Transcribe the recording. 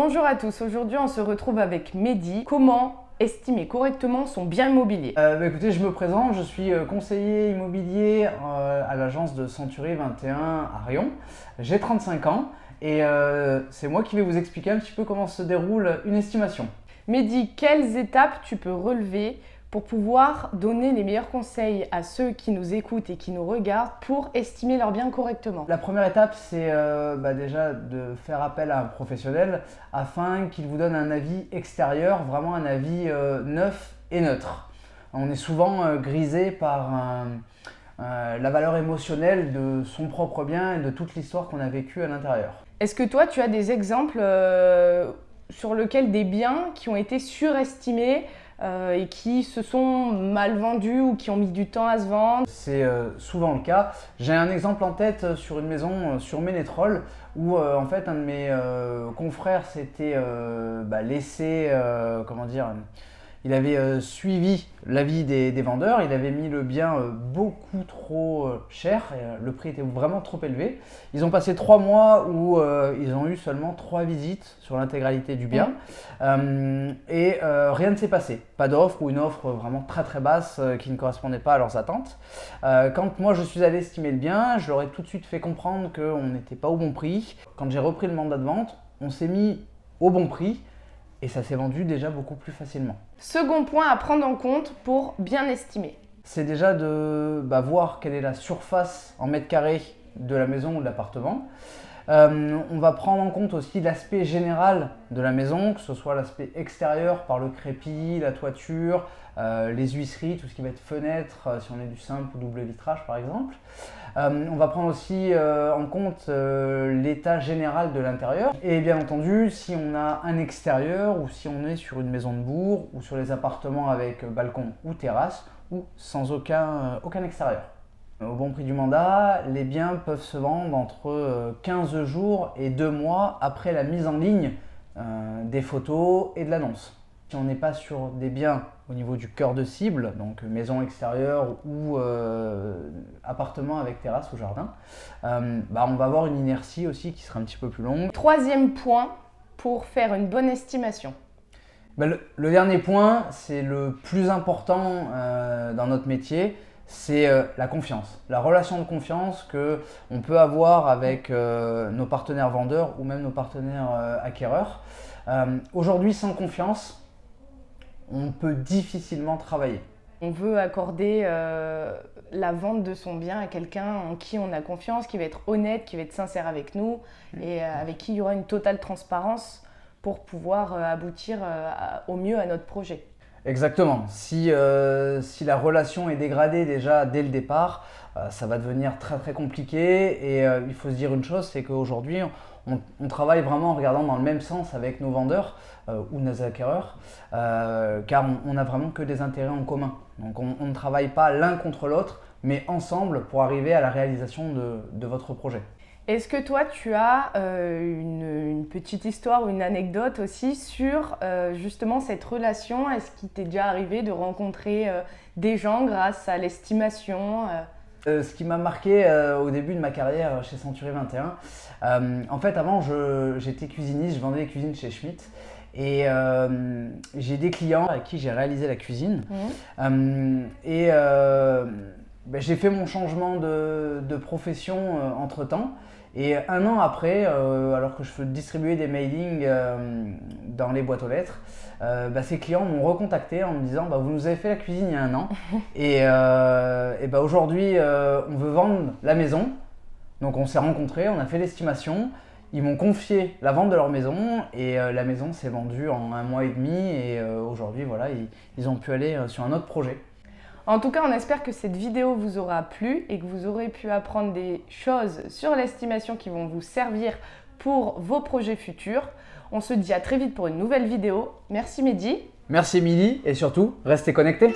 Bonjour à tous, aujourd'hui on se retrouve avec Mehdi. Comment estimer correctement son bien immobilier? Écoutez, je me présente, je suis conseiller immobilier à l'agence de Century 21 à Riom. J'ai 35 ans et c'est moi qui vais vous expliquer un petit peu comment se déroule une estimation. Mehdi, quelles étapes tu peux relever pour pouvoir donner les meilleurs conseils à ceux qui nous écoutent et qui nous regardent pour estimer leur bien correctement? La première étape, c'est déjà de faire appel à un professionnel afin qu'il vous donne un avis extérieur, vraiment un avis neuf et neutre. On est souvent grisé par la valeur émotionnelle de son propre bien et de toute l'histoire qu'on a vécue à l'intérieur. Est-ce que toi tu as des exemples sur lesquels des biens qui ont été surestimés et qui se sont mal vendus ou qui ont mis du temps à se vendre? C'est souvent le cas. J'ai un exemple en tête sur une maison sur Ménétrol où en fait un de mes confrères s'était laissé, il avait suivi l'avis des vendeurs, il avait mis le bien beaucoup trop cher, et, le prix était vraiment trop élevé. Ils ont passé 3 mois où ils ont eu seulement 3 visites sur l'intégralité du bien et rien ne s'est passé. Pas d'offre ou une offre vraiment très très basse qui ne correspondait pas à leurs attentes. Quand moi je suis allé estimer le bien, je leur ai tout de suite fait comprendre qu'on n'était pas au bon prix. Quand j'ai repris le mandat de vente, on s'est mis au bon prix. Et ça s'est vendu déjà beaucoup plus facilement. Second point à prendre en compte pour bien estimer. C'est déjà de voir quelle est la surface en mètres carrés de la maison ou de l'appartement. On va prendre en compte aussi l'aspect général de la maison, que ce soit l'aspect extérieur par le crépi, la toiture, les huisseries, tout ce qui va être fenêtre, si on est du simple ou double vitrage par exemple. On va prendre aussi en compte l'état général de l'intérieur et bien entendu si on a un extérieur ou si on est sur une maison de bourg ou sur les appartements avec balcon ou terrasse ou sans aucun extérieur. Au bon prix du mandat, les biens peuvent se vendre entre 15 jours et 2 mois après la mise en ligne des photos et de l'annonce. Si on n'est pas sur des biens au niveau du cœur de cible, donc maison extérieure ou appartement avec terrasse ou jardin, on va avoir une inertie aussi qui sera un petit peu plus longue. Troisième point pour faire une bonne estimation. Le dernier point, c'est le plus important dans notre métier, c'est la confiance, la relation de confiance qu'on peut avoir avec nos partenaires vendeurs ou même nos partenaires acquéreurs. Aujourd'hui, sans confiance, on peut difficilement travailler. On veut accorder la vente de son bien à quelqu'un en qui on a confiance, qui va être honnête, qui va être sincère avec nous et avec qui il y aura une totale transparence pour pouvoir aboutir au mieux à notre projet. Exactement. Si la relation est dégradée déjà dès le départ, ça va devenir très très compliqué et il faut se dire une chose, c'est qu'aujourd'hui on travaille vraiment en regardant dans le même sens avec nos vendeurs ou nos acquéreurs car on n'a vraiment que des intérêts en commun. Donc on ne travaille pas l'un contre l'autre mais ensemble pour arriver à la réalisation de votre projet. Est-ce que toi, tu as une petite histoire ou une anecdote aussi sur justement cette relation? Est-ce qu'il t'est déjà arrivé de rencontrer des gens grâce à l'estimation? Ce qui m'a marqué au début de ma carrière chez Century 21, en fait avant j'étais cuisiniste, je vendais des cuisines chez Schmitt et j'ai des clients à qui j'ai réalisé la cuisine j'ai fait mon changement de profession entre temps. Et un an après, alors que je distribuais des mailings dans les boîtes aux lettres, ces clients m'ont recontacté en me disant vous nous avez fait la cuisine il y a un an et aujourd'hui on veut vendre la maison. Donc on s'est rencontrés, on a fait l'estimation, ils m'ont confié la vente de leur maison et la maison s'est vendue en 1 mois et demi et aujourd'hui voilà, ils ont pu aller sur un autre projet. En tout cas, on espère que cette vidéo vous aura plu et que vous aurez pu apprendre des choses sur l'estimation qui vont vous servir pour vos projets futurs. On se dit à très vite pour une nouvelle vidéo. Merci Mehdi. Merci Émilie et surtout, restez connectés.